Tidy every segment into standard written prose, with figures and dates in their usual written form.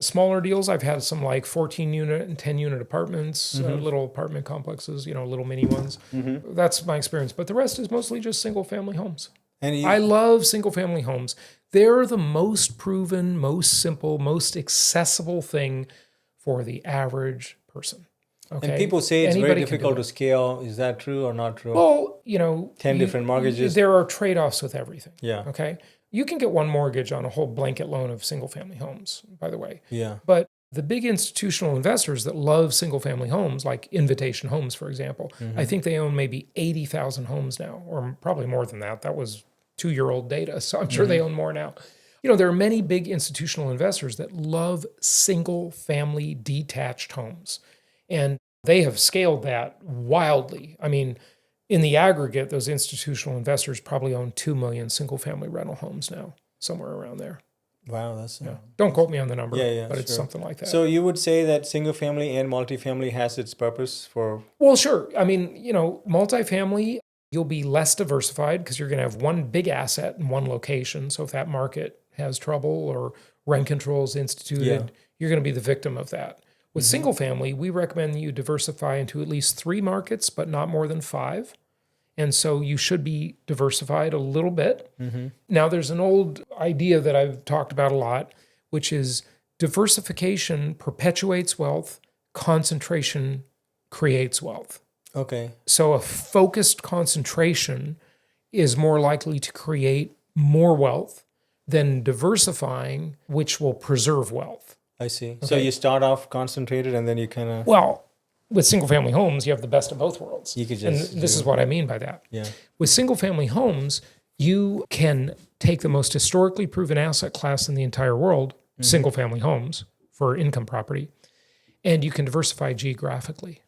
smaller deals. I've had some like 14 unit and 10 unit apartments, little apartment complexes, little mini ones. That's my experience. But the rest is mostly just single family homes. And I love single family homes. They're the most proven, most simple, most accessible thing for the average person. Okay. And people say it's Anybody very difficult to scale. Is that true or not true? Well, 10 different mortgages. There are trade-offs with everything. Yeah. Okay. You can get one mortgage on a whole blanket loan of single family homes, by the way. Yeah. But the big institutional investors that love single family homes, like Invitation Homes, for example, I think they own maybe 80,000 homes now, or probably more than that. That was 2-year-old data. So I'm sure they own more now. There are many big institutional investors that love single family detached homes. And they have scaled that wildly. I mean, in the aggregate, those institutional investors probably own 2 million single family rental homes now, somewhere around there. Wow, that's... Don't quote me on the number, but it's sure. something like that. So you would say that single family and multifamily has its purpose for... Well, sure. I mean, multifamily, you'll be less diversified because you're going to have one big asset in one location. So if that market has trouble or rent controls instituted, you're going to be the victim of that. With single family, we recommend you diversify into at least 3 markets, but not more than 5. And so you should be diversified a little bit. Now, there's an old idea that I've talked about a lot, which is diversification perpetuates wealth, concentration creates wealth. Okay. So a focused concentration is more likely to create more wealth than diversifying, which will preserve wealth. I see. Okay. So you start off concentrated and then you kind of... Well, with single family homes, you have the best of both worlds. You could just... And this is what I mean by that. Yeah. With single family homes, you can take the most historically proven asset class in the entire world, single family homes for income property, and you can diversify geographically.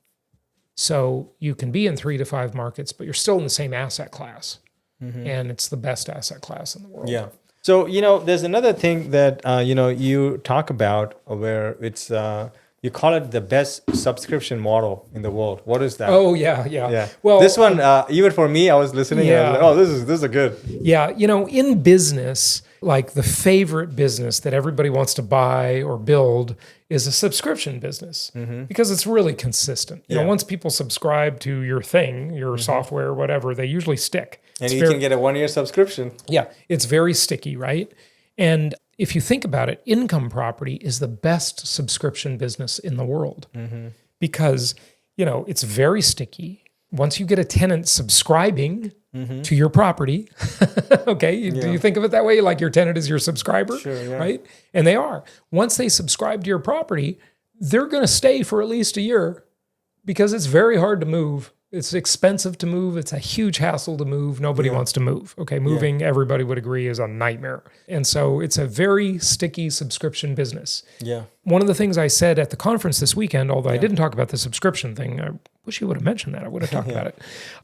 So you can be in 3 to 5 markets, but you're still in the same asset class. And it's the best asset class in the world. Yeah. So, there's another thing that, you talk about where it's, you call it the best subscription model in the world. What is that? Oh, yeah. Well, this one, even for me, I was listening and I was like, oh, this is good. Yeah. In business, like the favorite business that everybody wants to buy or build is a subscription business because it's really consistent. Once people subscribe to your thing, your software, whatever, they usually stick. And you can get a 1-year subscription. Yeah, it's very sticky, right? And if you think about it, income property is the best subscription business in the world because, it's very sticky. Once you get a tenant subscribing to your property, okay, do you think of it that way? Like your tenant is your subscriber, right? And they are. Once they subscribe to your property, they're going to stay for at least a year because it's very hard to move. It's expensive to move. It's a huge hassle to move. Nobody wants to move. Okay, moving, everybody would agree, is a nightmare. And so it's a very sticky subscription business. Yeah. One of the things I said at the conference this weekend, although I didn't talk about the subscription thing, I wish you would have mentioned that. I would have talked about it.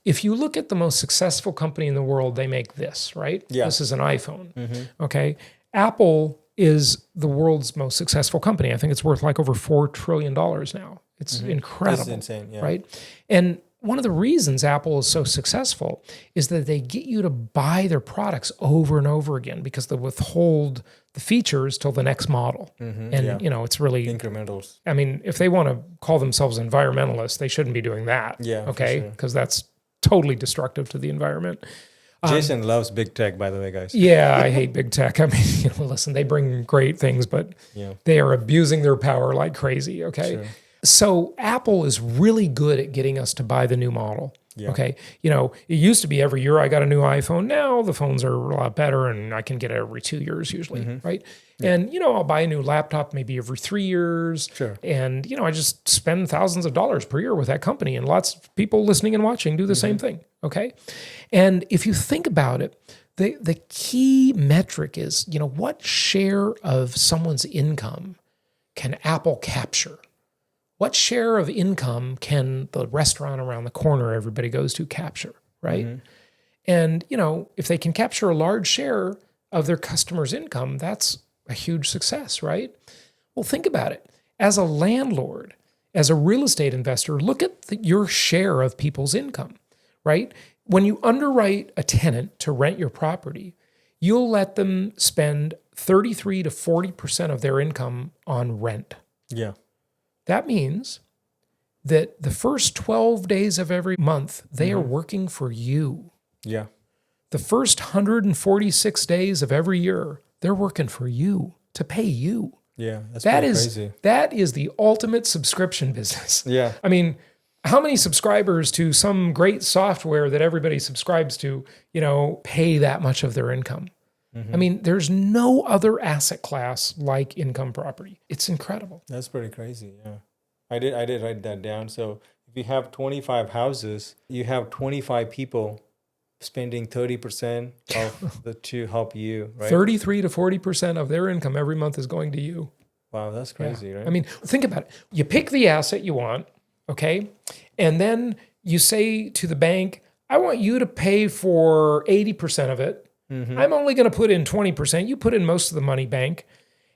If you look at the most successful company in the world, they make this, right? Yeah. This is an iPhone. Okay. Apple is the world's most successful company. I think it's worth like over $4 trillion now. It's incredible. That's insane, right? And one of the reasons Apple is so successful is that they get you to buy their products over and over again because they withhold the features till the next model. And, it's really... incrementals. I mean, if they want to call themselves environmentalists, they shouldn't be doing that. Yeah, okay? Because that's totally destructive to the environment. Jason loves big tech, by the way, guys. Yeah, I hate big tech. I mean, listen, they bring great things, but they are abusing their power like crazy, okay? Sure. So Apple is really good at getting us to buy the new model. Yeah. Okay. It used to be every year I got a new iPhone. Now the phones are a lot better and I can get it every 2 years usually. Right. Yeah. And, I'll buy a new laptop maybe every 3 years. Sure. And, I just spend thousands of dollars per year with that company. And lots of people listening and watching do the same thing. Okay. And if you think about it, the key metric is, what share of someone's income can Apple capture? What share of income can the restaurant around the corner everybody goes to capture, right? And, if they can capture a large share of their customers' income, that's a huge success, right? Well, think about it. As a landlord, as a real estate investor, look at your share of people's income, right? When you underwrite a tenant to rent your property, you'll let them spend 33 to 40% of their income on rent. Yeah. That means that the first 12 days of every month, they are working for you. Yeah. The first 146 days of every year, they're working for you to pay you. Yeah. That's That pretty is crazy. that is the ultimate subscription business. Yeah. I mean, how many subscribers to some great software that everybody subscribes to, pay that much of their income? I mean, there's no other asset class like income property. It's incredible. That's pretty crazy. Yeah. I did write that down. So if you have 25 houses, you have 25 people spending 30% of the to help you, right? 33 to 40% of their income every month is going to you. Wow, that's crazy, right? I mean, think about it. You pick the asset you want, okay? And then you say to the bank, I want you to pay for 80% of it. I'm only going to put in 20%. You put in most of the money, bank.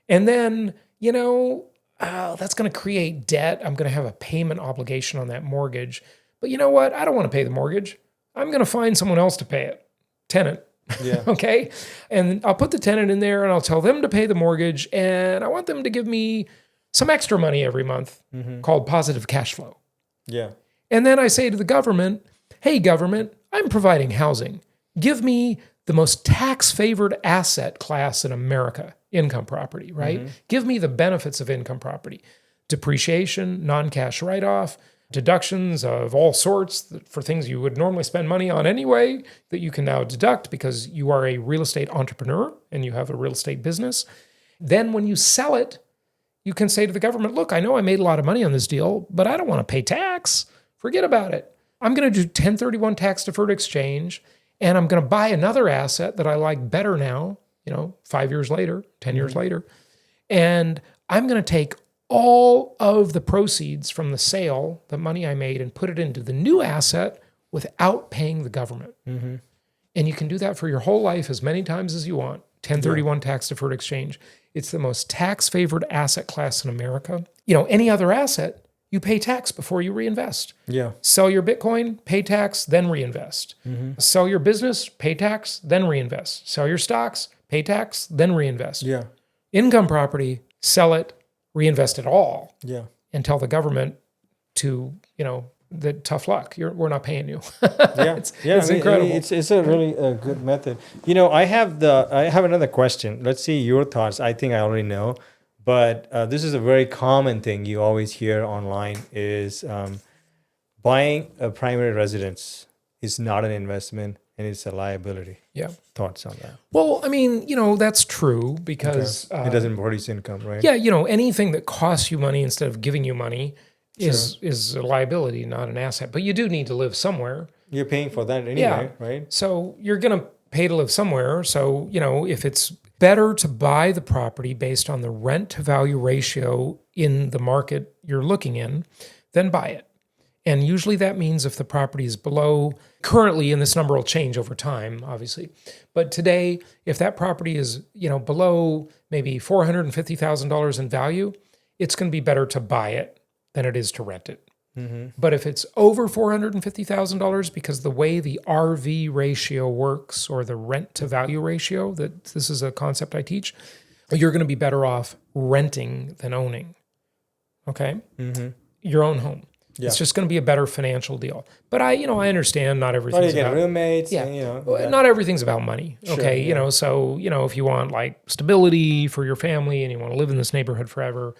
And then, that's going to create debt. I'm going to have a payment obligation on that mortgage. But you know what? I don't want to pay the mortgage. I'm going to find someone else to pay it. Tenant. Yeah. Okay. And I'll put the tenant in there and I'll tell them to pay the mortgage. And I want them to give me some extra money every month called positive cash flow. Yeah. And then I say to the government, hey, government, I'm providing housing. Give me the most tax-favored asset class in America, income property, right? Give me the benefits of income property. Depreciation, non-cash write-off, deductions of all sorts for things you would normally spend money on anyway that you can now deduct because you are a real estate entrepreneur and you have a real estate business. Then when you sell it, you can say to the government, look, I know I made a lot of money on this deal, but I don't want to pay tax. Forget about it. I'm going to do 1031 tax-deferred exchange, and I'm going to buy another asset that I like better now, 5 years later, 10 years later, and I'm going to take all of the proceeds from the sale, the money I made, and put it into the new asset without paying the government. And you can do that for your whole life as many times as you want. 1031 tax-deferred exchange. It's the most tax-favored asset class in America. Any other asset, you pay tax before you reinvest. Yeah. Sell your Bitcoin, pay tax, then reinvest. Sell your business, pay tax, then reinvest. Sell your stocks, pay tax, then reinvest. Yeah. Income property, sell it, reinvest it all, Yeah. and tell the government to, that tough luck. We're not paying you. Yeah. It's I incredible. mean, it's a really good method. I have another question. Let's see your thoughts. I think I already know. But this is a very common thing you always hear online is buying a primary residence is not an investment and it's a liability. Yeah. Thoughts on that? Well, I mean, that's true because it doesn't produce income, right? yeah, anything that costs you money instead of giving you money is a liability, not an asset. But you do need to live somewhere. You're paying for that anyway, right? So you're going to pay to live somewhere. So, if it's better to buy the property based on the rent to value ratio in the market you're looking in, then buy it. And usually that means if the property is below, currently, and this number will change over time, obviously, but today, if that property is, below maybe $450,000 in value, it's going to be better to buy it than it is to rent it. But if it's over $450,000, because the way the RV ratio works, or the rent to value ratio, that this is a concept I teach, you're going to be better off renting than owning. Okay? Your own home. Yeah. It's just going to be a better financial deal. But I understand not everything's you get about roommates. Yeah. And, not everything's about money. Sure, okay. So, if you want like stability for your family and you want to live in this neighborhood forever,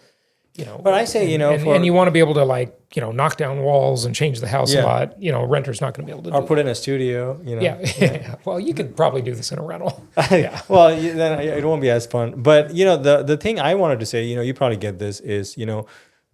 But I say, and you want to be able to knock down walls and change the house a lot, renter's not going to be able to do or that. put in a studio, Yeah. Well, you could probably do this in a rental. Yeah. Well, then it won't be as fun. But, the thing I wanted to say, you probably get this is,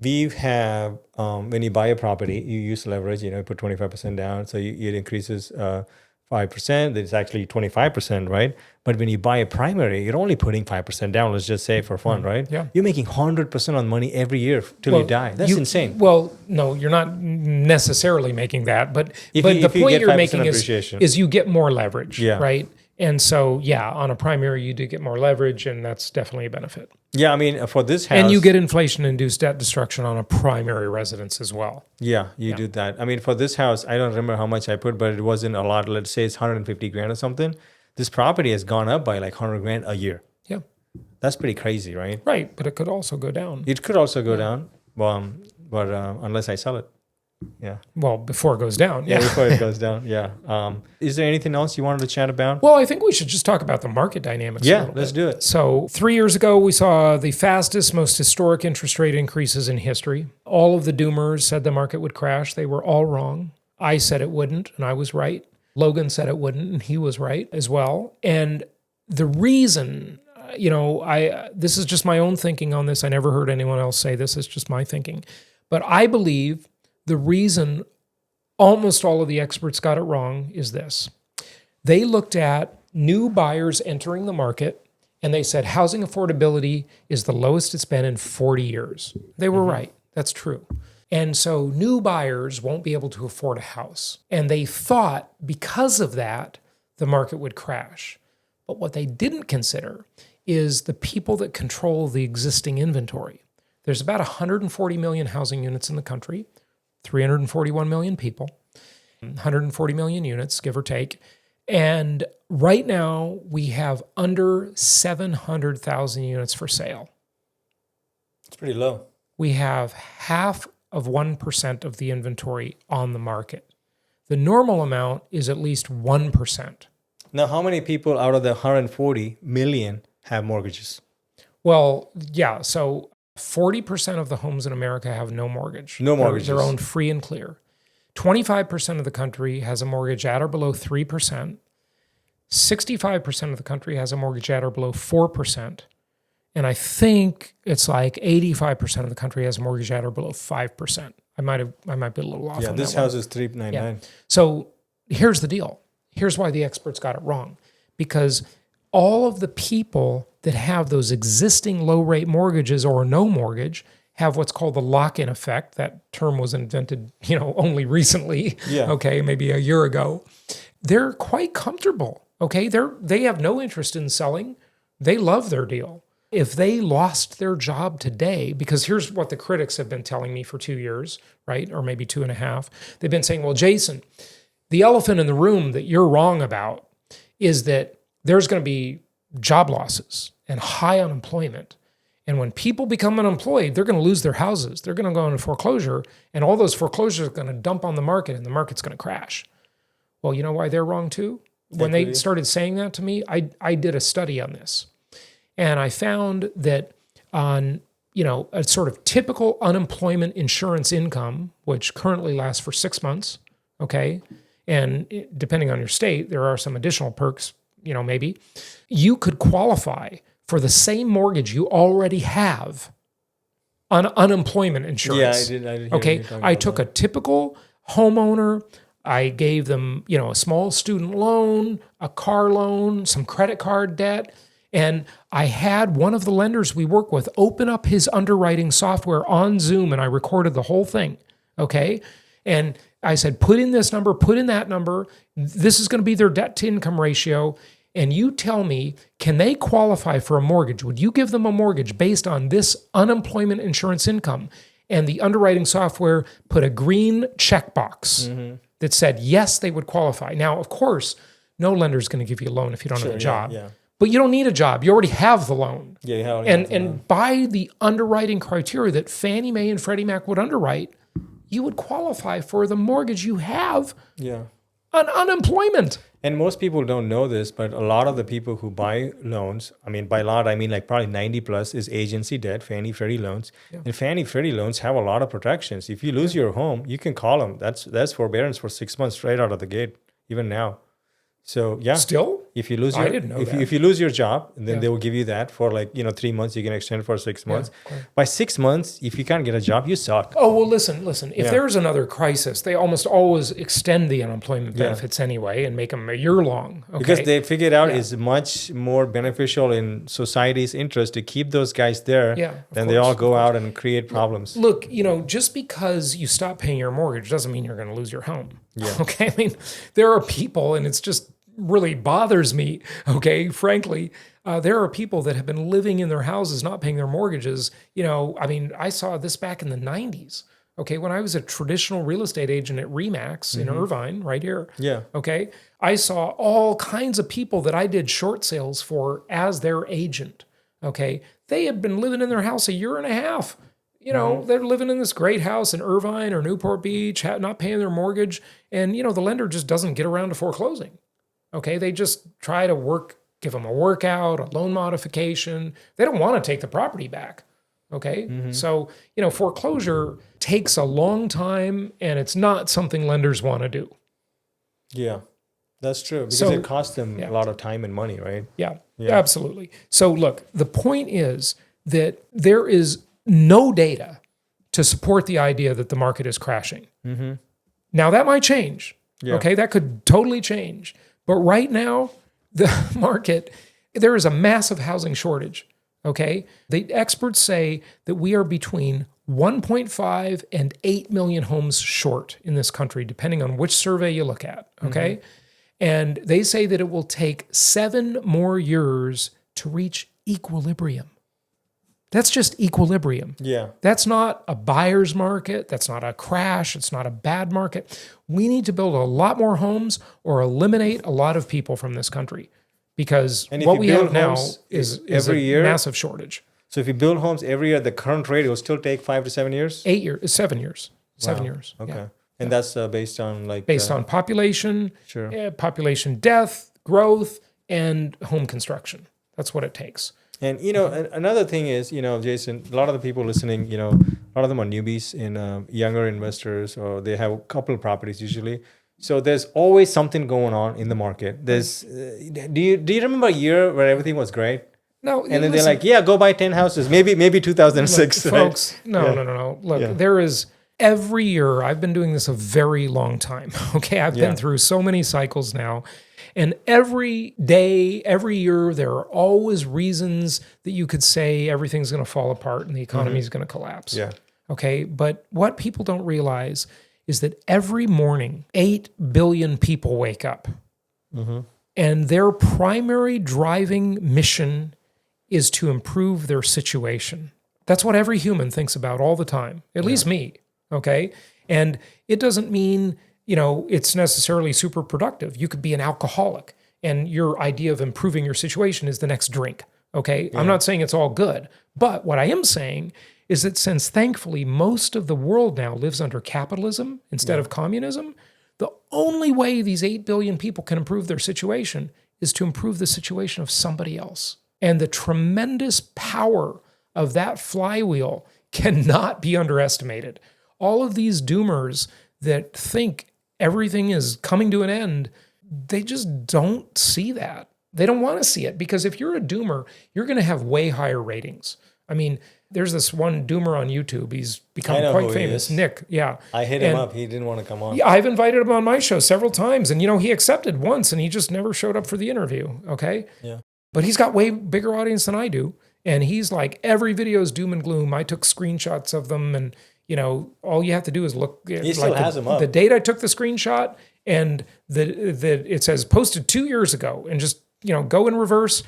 we have, when you buy a property, you use leverage, put 25% down. So it increases 5%. It's actually 25%, right? But when you buy a primary, you're only putting 5% down, let's just say for fun, right? Yeah. You're making 100% on money every year till you die. That's insane. Well, no, you're not necessarily making that. But If the you point get you're 5% making appreciation. is you get more leverage, Yeah. right? And so, on a primary, you do get more leverage, and that's definitely a benefit. Yeah, I mean, for this house. And you get inflation-induced debt destruction on a primary residence as well. Yeah, you do that. I mean, for this house, I don't remember how much I put, but it wasn't a lot. Let's say it's 150 grand or something. This property has gone up by like 100 grand a year. Yeah. That's pretty crazy, right? Right, but it could also go down. It could also go down, but unless I sell it. Yeah. Well, before it goes down. Yeah, Yeah. before it goes down. Yeah. Is there anything else you wanted to chat about? Well, I think we should just talk about the market dynamics. Yeah, let's do it. So 3 years ago, we saw the fastest, most historic interest rate increases in history. All of the doomers said the market would crash. They were all wrong. I said it wouldn't, and I was right. Logan said it wouldn't, and he was right as well. And the reason, this is just my own thinking on this. I never heard anyone else say this. It's just my thinking. But I believe the reason almost all of the experts got it wrong is this. They looked at new buyers entering the market and they said housing affordability is the lowest it's been in 40 years. They were right. That's true. And so new buyers won't be able to afford a house. And they thought because of that, the market would crash. But what they didn't consider is the people that control the existing inventory. There's about 140 million housing units in the country, 341 million people, 140 million units, give or take. And right now, we have under 700,000 units for sale. It's pretty low. We have half of 1% of the inventory on the market. The normal amount is at least 1%. Now, how many people out of the 140 million have mortgages? Well, yeah, so 40% of the homes in America have no mortgage. No mortgages. They're owned free and clear. 25% of the country has a mortgage at or below 3%. 65% of the country has a mortgage at or below 4%. And I think it's like 85% of the country has a mortgage at or below 5%. I might be a little off. Yeah, on this that house one. is 399. So here's the deal. Here's why the experts got it wrong. Because all of the people that have those existing low rate mortgages or no mortgage have what's called the lock-in effect. That term was invented, only recently. Yeah. Okay, maybe a year ago. They're quite comfortable. Okay, they have no interest in selling. They love their deal. If they lost their job today, because here's what the critics have been telling me for 2 years, right? Or maybe 2.5. They've been saying, well, Jason, the elephant in the room that you're wrong about is that there's going to be job losses and high unemployment. And when people become unemployed, they're going to lose their houses. They're going to go into foreclosure, and all those foreclosures are going to dump on the market, and the market's going to crash. Well, you know why they're wrong too? When they started saying that to me, I did a study on this. And I found that on, a sort of typical unemployment insurance income, which currently lasts for 6 months, okay? And depending on your state, there are some additional perks, maybe. You could qualify for the same mortgage you already have on unemployment insurance. Yeah, I did Okay, I took a typical homeowner. I gave them, a small student loan, a car loan, some credit card debt. And I had one of the lenders we work with open up his underwriting software on Zoom, and I recorded the whole thing, okay? And I said, put in this number, put in that number. This is going to be their debt-to-income ratio. And you tell me, can they qualify for a mortgage? Would you give them a mortgage based on this unemployment insurance income? And the underwriting software put a green checkbox that said, yes, they would qualify. Now, of course, no lender is going to give you a loan if you don't have a job. Yeah. But you don't need a job. You already have the loan. Yeah, you already have the loan. And by the underwriting criteria that Fannie Mae and Freddie Mac would underwrite, you would qualify for the mortgage you have on unemployment. And most people don't know this, but a lot of the people who buy loans, by a lot, I mean like probably 90 plus is agency debt, Fannie, Freddie loans. Yeah. And Fannie, Freddie loans have a lot of protections. If you lose your home, you can call them. That's forbearance for 6 months straight out of the gate, even now. So yeah, still, if you lose I didn't know that. if you lose your job, then they will give you that for 3 months. You can extend for 6 months. By 6 months, if you can't get a job, you suck. Oh well, listen. If there's another crisis, they almost always extend the unemployment benefits anyway and make them a year long. Okay? Because they figured out it's much more beneficial in society's interest to keep those guys there than they all go out and create problems. Look, just because you stop paying your mortgage doesn't mean you're going to lose your home. Yeah. Okay. There are people, and it's just really bothers me, okay, frankly, there are people that have been living in their houses, not paying their mortgages. I saw this back in the 90s, okay, when I was a traditional real estate agent at RE/MAX in Irvine, right here. Yeah. Okay, I saw all kinds of people that I did short sales for as their agent, okay, they had been living in their house a year and a half. You know, they're living in this great house in Irvine or Newport Beach, not paying their mortgage. And, you know, the lender just doesn't get around to foreclosing. Okay, they just try to give them a workout, a loan modification. They don't want to take the property back. Okay, so, you know, foreclosure takes a long time and it's not something lenders want to do. Yeah, that's true. Because So- it costs them a lot of time and money, right? Yeah, absolutely. So look, the point is that there is no data to support the idea that the market is crashing. Now that might change. Yeah. Okay, that could totally change. But right now, the market, there is a massive housing shortage. Okay, the experts say that we are between 1.5 and 8 million homes short in this country, depending on which survey you look at. Okay, and they say that it will take 7 more years to reach equilibrium. That's just equilibrium. Yeah. That's not a buyer's market. That's not a crash. It's not a bad market. We need to build a lot more homes or eliminate a lot of people from this country because And if what you we build have now homes is every a year- massive shortage. So if you build homes every year at the current rate, it will still take 5 to 7 years? 8 years, 7 years, 7 years. Okay. Yeah. And that's based on like... Based on population, Sure. population death, growth, and home construction. That's what it takes. And, you know, another thing is, you know, Jason, a lot of the people listening, you know, a lot of them are newbies and younger investors, or they have a couple of properties usually. So there's always something going on in the market. There's, do you remember a year where everything was great? No, And then they're like, yeah, go buy 10 houses. Maybe 2006. Look, right? folks, no. Look, Yeah. there is every year, I've been doing this a very long time. Okay, I've been through so many cycles now. And every day, every year, there are always reasons that you could say everything's going to fall apart and the economy is going to collapse. Yeah. Okay, but what people don't realize is that every morning, 8 billion people wake up. And their primary driving mission is to improve their situation. That's what every human thinks about all the time, at least me, okay? And it doesn't mean, you know, it's necessarily super productive. You could be an alcoholic and your idea of improving your situation is the next drink, okay? I'm not saying it's all good, but what I am saying is that since thankfully most of the world now lives under capitalism instead of communism, the only way these 8 billion people can improve their situation is to improve the situation of somebody else. And the tremendous power of that flywheel cannot be underestimated. All of these doomers that think everything is coming to an end, they just don't see that. They don't want to see it because if you're a doomer, you're going to have way higher ratings. I mean, there's this one doomer on YouTube. He's become I know quite who he famous. is. Nick, yeah. I hit him up. He didn't want to come on. Yeah, I've invited him on my show several times, and you know he accepted once, and he just never showed up for the interview. Okay, Yeah. but he's got way bigger audience than I do, and he's like every video is doom and gloom. I took screenshots of them, and you know all you have to do is look. He still has them up. The date I took the screenshot, and the it says posted 2 years ago, and just you know go in reverse.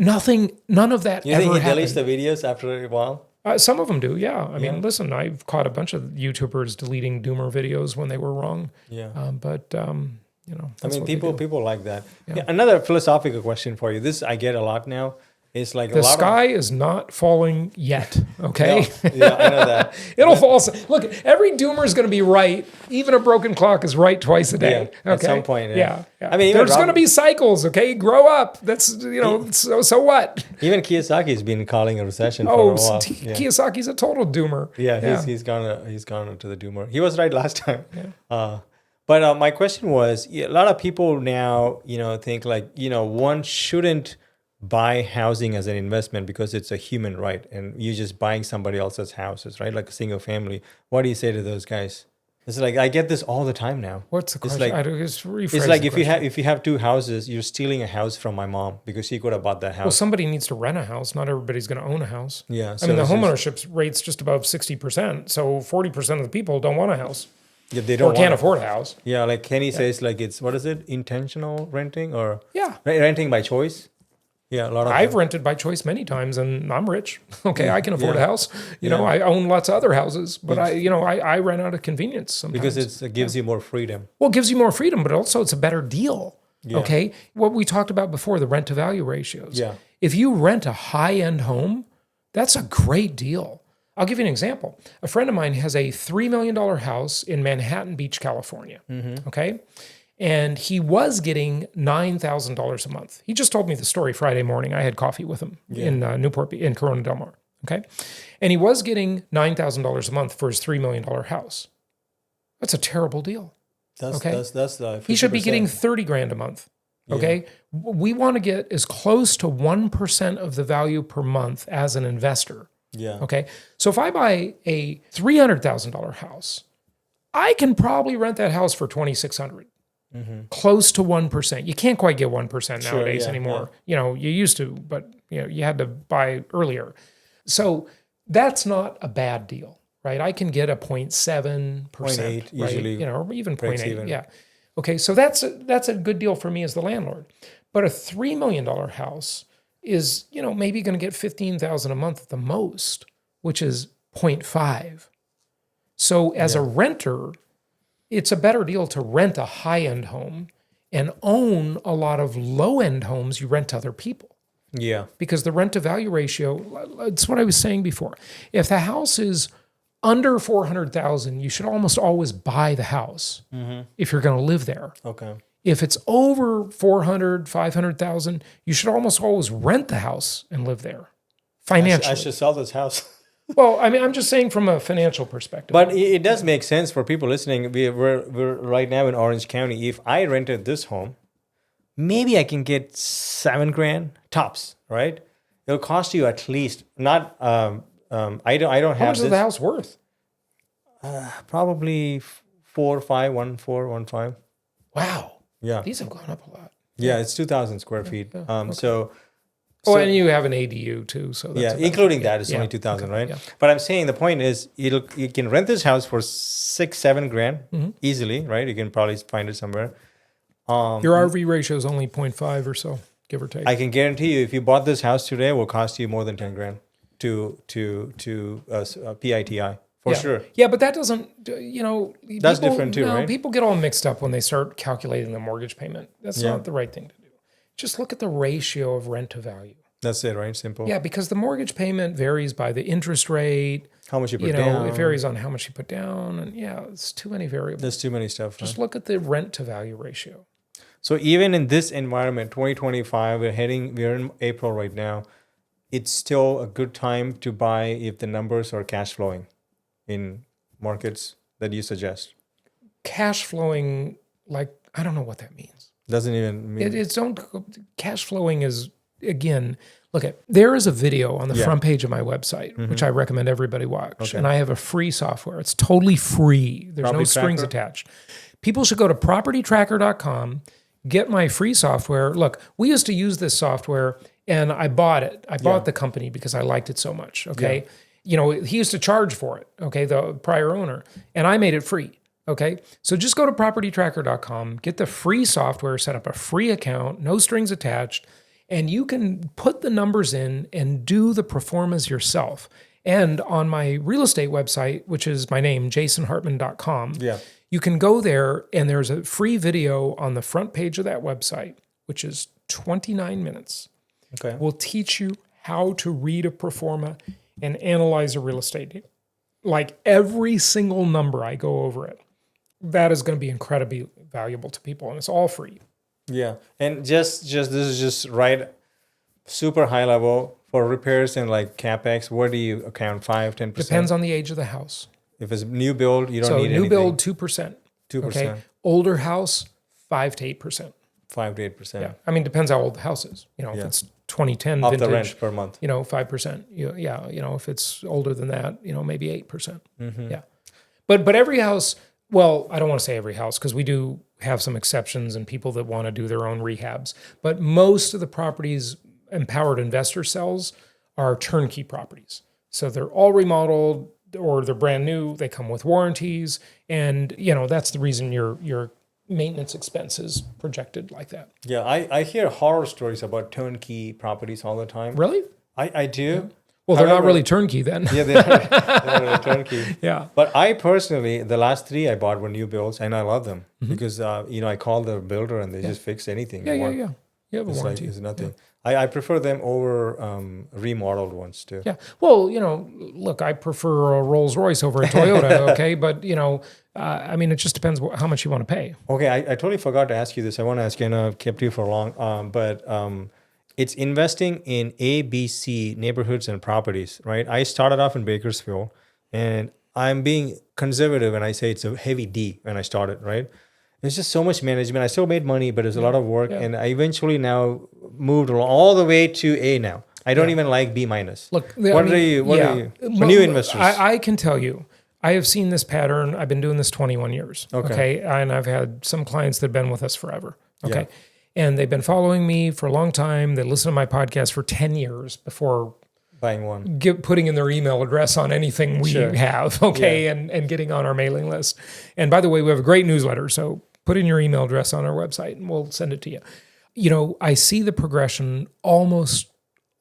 None of that You ever think he happened. deletes the videos after a while? Some of them do, yeah. I mean, listen, I've caught a bunch of YouTubers deleting doomer videos when they were wrong. Yeah. But you know, I that's mean, what they do. people like that. Yeah, another philosophical question for you. This I get a lot now. It's like The sky is not falling yet. Okay, Yeah, I know that. it'll fall. Look, every doomer is going to be right. Even a broken clock is right twice a day. Yeah, at okay? some point, yeah. yeah. I mean, even there's going to Robert- be cycles. Okay, grow up. That's you know. So what? Even Kiyosaki's been calling a recession for Oh, a while. Yeah, Kiyosaki's a total doomer. he's gone to the doomer. He was right last time. But my question was, a lot of people now, think like, one shouldn't buy housing as an investment because it's a human right, and you're just buying somebody else's houses, right? Like a single family. What do you say to those guys? It's like I get this all the time now. What's the It's question? like- Just rephrase It's like the question. if you have two houses, you're stealing a house from my mom because she could have bought that house. Well, somebody needs to rent a house. Not everybody's going to own a house. Yeah, I so mean, the it's just- homeownership rate's just above 60%. So 40% of the people don't want a house Yeah, they or don't can't want it. afford a house. Yeah, like Kenny says, like it's what is it? Intentional renting or Yeah. renting by choice? Yeah, a lot of I've rented by choice many times, and I'm rich. Okay, I can afford a Yeah. house. You know, I own lots of other houses, but I rent out of convenience sometimes. because it gives you more freedom. Well, it gives you more freedom, but also it's a better deal. Yeah. Okay. What we talked about before, the rent to value ratios. Yeah. If you rent a high-end home, that's a great deal. I'll give you an example. A friend of mine has a $3 million house in Manhattan Beach, California. Okay. And he was getting $9,000 a month. He just told me the story Friday morning. I had coffee with him in Newport, in Corona Del Mar. Okay. And he was getting $9,000 a month for his $3 million house. That's a terrible deal. That's the He should be 50%. getting 30 grand a month. Okay. We want to get as close to 1% of the value per month as an investor. Yeah. Okay. So if I buy a $300,000 house, I can probably rent that house for $2,600. Close to 1%. You can't quite get 1% nowadays anymore. You know, you used to, but you know, you had to buy earlier. So that's not a bad deal, right? I can get a 0.7%, 0.8 right? usually, You know, or even breaks 0.8. even. Yeah. Okay. So that's a good deal for me as the landlord. But a $3 million house is, you know, maybe going to get $15,000 a month at the most, which is 0.5. So as a renter, it's a better deal to rent a high-end home and own a lot of low-end homes you rent to other people. Yeah. Because the rent to value ratio, it's what I was saying before. If the house is under 400,000, you should almost always buy the house if you're going to live there. Okay. If it's over 400, 500,000, you should almost always rent the house and live there financially. I should sell this house. Well, I mean, I'm just saying from a financial perspective. But it does make sense for people listening. We're right now in Orange County. If I rented this home, maybe I can get $7,000 tops, right? It'll cost you at least not. I don't How have much is this. the house worth? Probably 4, 5, 1, 4, 1, 5. Wow. Yeah. These have gone up a lot. Yeah, it's 2,000 square feet. So. Oh, and you have an ADU too, so that's about- including that, it's only 2,000, right? yeah. But I'm saying the point is, you can rent this house for $6-7 easily, right? You can probably find it somewhere. Your RV ratio is only 0.5 or so, give or take. I can guarantee you, if you bought this house today, it will cost you more than $10,000 to PITI for sure. Yeah, but that doesn't, you know, That's different too, right? People get all mixed up when they start calculating the mortgage payment. That's not the right thing to do. Just look at the ratio of rent to value. That's it, right? Simple. Yeah, because the mortgage payment varies by the interest rate. How much you put You know, down. it varies on how much you put down. And yeah, it's too many variables. There's too many stuff. Just look at the rent to value ratio. So even in this environment, 2025, we're in April right now. It's still a good time to buy if the numbers are cash flowing in markets that you suggest. Cash flowing, like, I don't know what that means. Doesn't even mean It's don't cash flowing is, again, look at, there is a video on the front page of my website, which I recommend everybody watch. And I have a free software. It's totally free. There's no strings attached. People should go to propertytracker.com, get my free software. Look, we used to use this software and I bought it. I bought the company because I liked it so much. Okay. You know, he used to charge for it. Okay. The prior owner, and I made it free. Okay. So just go to propertytracker.com, get the free software, set up a free account, no strings attached, and you can put the numbers in and do the Proformas yourself. And on my real estate website, which is my name, jasonhartman.com, you can go there and there's a free video on the front page of that website, which is 29 minutes. Okay. Will teach you how to read a Proforma and analyze a real estate deal. Like every single number, I go over it. That is going to be incredibly valuable to people, and it's all free. Yeah, and just this is just right, super high level for repairs and like capex. Where do you account 5-10%? Depends on the age of the house. If it's new build, you don't need So anything. new build 2%. 2%, Okay. Older house 5 to 8%. 5 to 8%. Yeah. I mean, depends how old the house is. You know, if it's 2010 Off vintage, the rent per month. you know, 5%. Yeah. You know, if it's older than that, you know, maybe 8%. Yeah. But every house, well, I don't want to say every house because we do have some exceptions and people that want to do their own rehabs. But most of the properties Empowered Investor sells are turnkey properties. So they're all remodeled or they're brand new. They come with warranties. And, you know, that's the reason your maintenance expenses projected like that. Yeah, I hear horror stories about turnkey properties all the time. Really? I do. Well, they're not However- really turnkey then. Yeah, they're not really turnkey. Yeah. But I personally, the last 3 I bought were new builds, and I love them because I call the builder and they just fix anything. Yeah, you yeah, want. yeah. You have a It's like warranty. it's nothing. I prefer them over remodeled ones too. Yeah. Well, look, I prefer a Rolls Royce over a Toyota. Okay, but I mean, it just depends how much you want to pay. Okay, I totally forgot to ask you this. I want to ask you, and I've kept you for long, but it's investing in A, B, C neighborhoods and properties, right? I started off in Bakersfield, and I'm being conservative, and I say it's a heavy D when I started, right? There's just so much management. I still made money, but it's a lot of work, and I eventually now moved all the way to A now. I don't even like B minus. Look, What are you for new investors? I can tell you, I have seen this pattern. I've been doing this 21 years. Okay. And I've had some clients that have been with us forever. Okay. And they've been following me for a long time. They listen to my podcast for 10 years before Buying one. putting in their email address on anything we have. Okay. And getting on our mailing list. And by the way, we have a great newsletter. So put in your email address on our website and we'll send it to you. I see the progression. Almost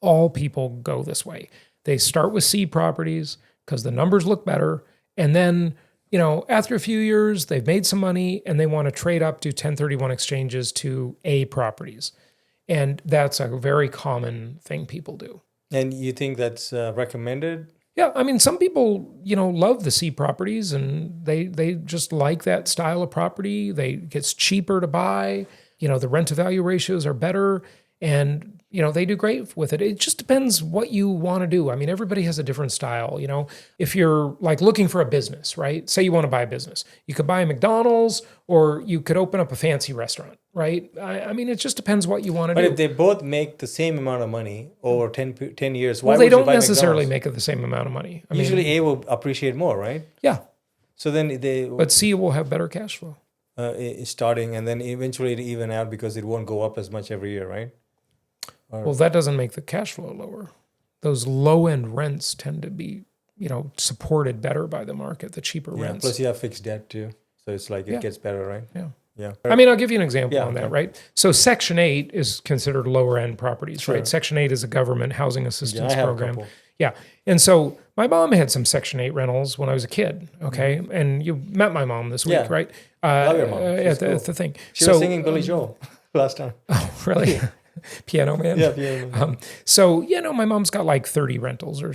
all people go this way. They start with C properties because the numbers look better. And then, after a few years, they've made some money and they want to trade up to 1031 exchanges to A properties. And that's a very common thing people do. And you think that's recommended? Yeah, I mean, some people, love the C properties and they just like that style of property. It's cheaper to buy. The rent to value ratios are better, and they do great with it. It just depends what you want to do. I mean, everybody has a different style. If you're like looking for a business, right? Say you want to buy a business, you could buy a McDonald's or you could open up a fancy restaurant, right? I mean, it just depends what you want to do. But if they both make the same amount of money over 10 years, why Well, would they you don't buy necessarily McDonald's? make it the same amount of money. I mean, Usually A will appreciate more, right? yeah, So then they but C will have better cash flow. starting and then eventually it even out because it won't go up as much every year, right? Well, that doesn't make the cash flow lower. Those low end rents tend to be, supported better by the market, the cheaper rents. Plus you have fixed debt too. So it's like it gets better, right? Yeah. Yeah. I mean, I'll give you an example on that, okay. right? So Section 8 is considered lower end properties, Sure. right? Section 8 is a government housing assistance I have a program. couple. Yeah. And so my mom had some Section 8 rentals when I was a kid, okay? And you met my mom this week, Yeah. right? Love your mom. She's At cool. the thing. She was singing Billy Joel last time. Oh, really? Piano Man? Yeah. So, my mom's got like 30 rentals or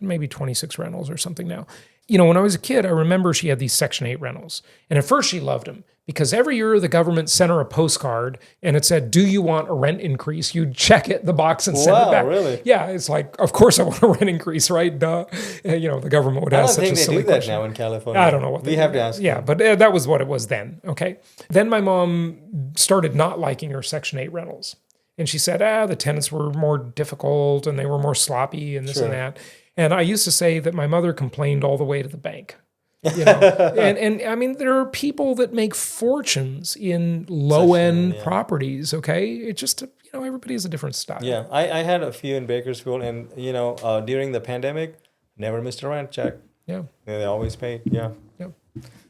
maybe 26 rentals or something now. When I was a kid, I remember she had these Section 8 rentals. And at first she loved them because every year the government sent her a postcard and it said, do you want a rent increase? You'd check the box and send it back. Really? Yeah, it's like, of course I want a rent increase, right? Duh. The government would I ask don't such think a they silly do that question. now in California. I don't know what we have to ask. Yeah, but that was what it was then, okay? Then my mom started not liking her Section 8 rentals. And she said, the tenants were more difficult and they were more sloppy and this and that. And I used to say that my mother complained all the way to the bank. And I mean, there are people that make fortunes in low-end properties, okay? It just, everybody has a different style. Yeah, I had a few in Bakersfield, and during the pandemic, never missed a rent check. Yeah. They always paid. Yeah. Yeah.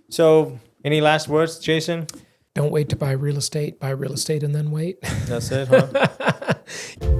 So, any last words, Jason? Don't wait to buy real estate and then wait. That's it, huh?